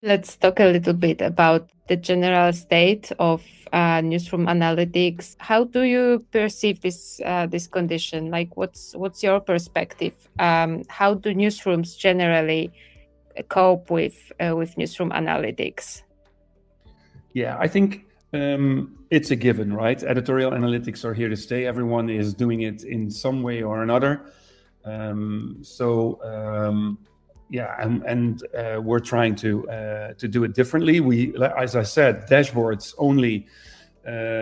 Let's talk a little bit about the general state of newsroom analytics. How do you perceive this condition? Like, what's your perspective? How do newsrooms generally cope with newsroom analytics? Yeah, I think it's a given, right? Editorial analytics are here to stay. Everyone is doing it in some way or another. Yeah, and we're trying to do it differently. We, as I said, dashboards only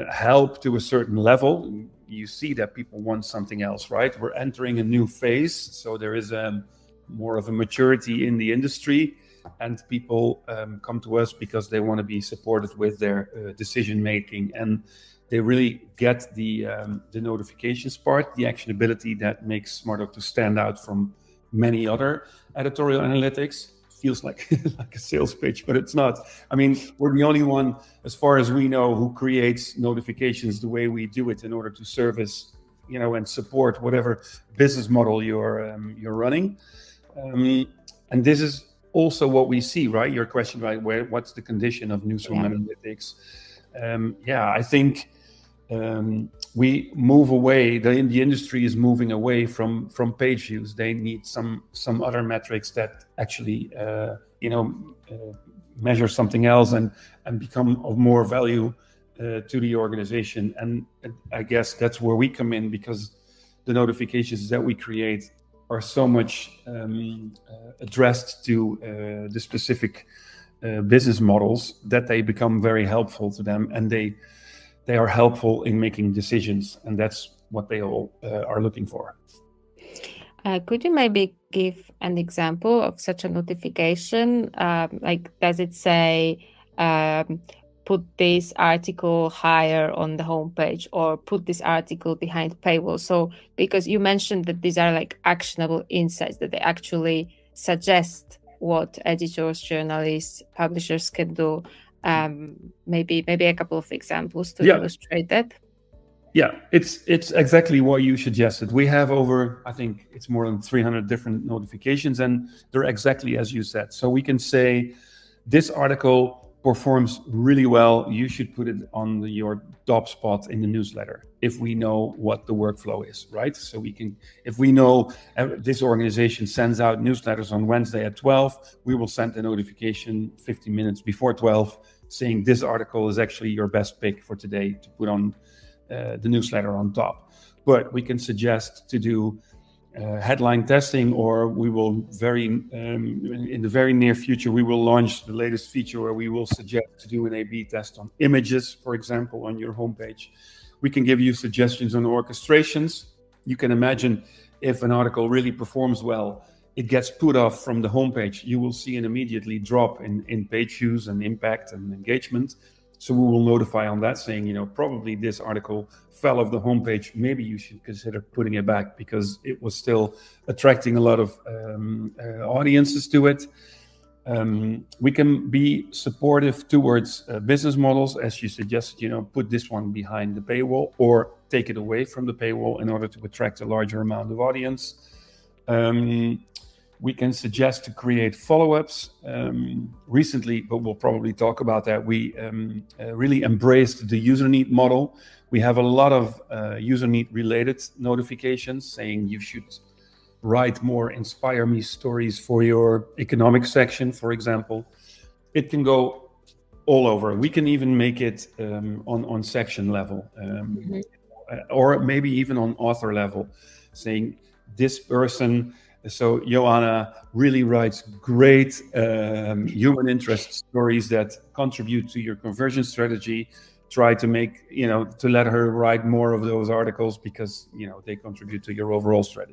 help to a certain level. You see that people want something else, right? We're entering a new phase, so there is more of a maturity in the industry, and people come to us because they want to be supported with their decision making, and they really get the notifications part, the actionability that makes smartocto stand out from many other editorial analytics. Feels like like a sales pitch, but it's not. I mean, we're the only one, as far as we know, who creates notifications the way we do it in order to service, and support whatever business model you're running. And this is also what we see, right? Your question, right? What's the condition of newsroom analytics? Yeah, I think we move away. The industry is moving away from page views. They need some other metrics that actually measure something else and become of more value to the organization. And I guess that's where we come in, because the notifications that we create are so much addressed to the specific business models that they become very helpful to them, and they are helpful in making decisions, and that's what they all are looking for. Could you maybe give an example of such a notification? Like, does it say, put this article higher on the homepage, or put this article behind paywall? So, because you mentioned that these are like actionable insights, that they actually suggest what editors, journalists, publishers can do. Maybe a couple of examples to illustrate that. Yeah, it's exactly what you suggested. We have over, I think it's more than 300 different notifications, and they're exactly as you said. So we can say, this article performs really well. You should put it on your top spot in the newsletter, if we know what the workflow is, right? So we can, if we know this organization sends out newsletters on Wednesday at 12, we will send a notification 15 minutes before 12 saying this article is actually your best pick for today to put on the newsletter on top. But we can suggest to do headline testing, or we will in the very near future, we will launch the latest feature where we will suggest to do an A/B test on images, for example, on your homepage. We can give you suggestions on orchestrations. You can imagine, if an article really performs well, it gets put off from the homepage, you will see an immediately drop in page views and impact and engagement. So we will notify on that, saying, probably this article fell off the homepage. Maybe you should consider putting it back, because it was still attracting a lot of audiences to it. We can be supportive towards business models, as you suggested, put this one behind the paywall or take it away from the paywall in order to attract a larger amount of audience. We can suggest to create follow-ups. Recently, but we'll probably talk about that, we really embraced the user need model. We have a lot of user need related notifications saying you should write more inspire me stories for your economic section, for example. It can go all over. We can even make it on section level, or maybe even on author level, saying this person, so Joanna really writes great human interest stories that contribute to your conversion strategy. Try to make, to let her write more of those articles, because, they contribute to your overall strategy.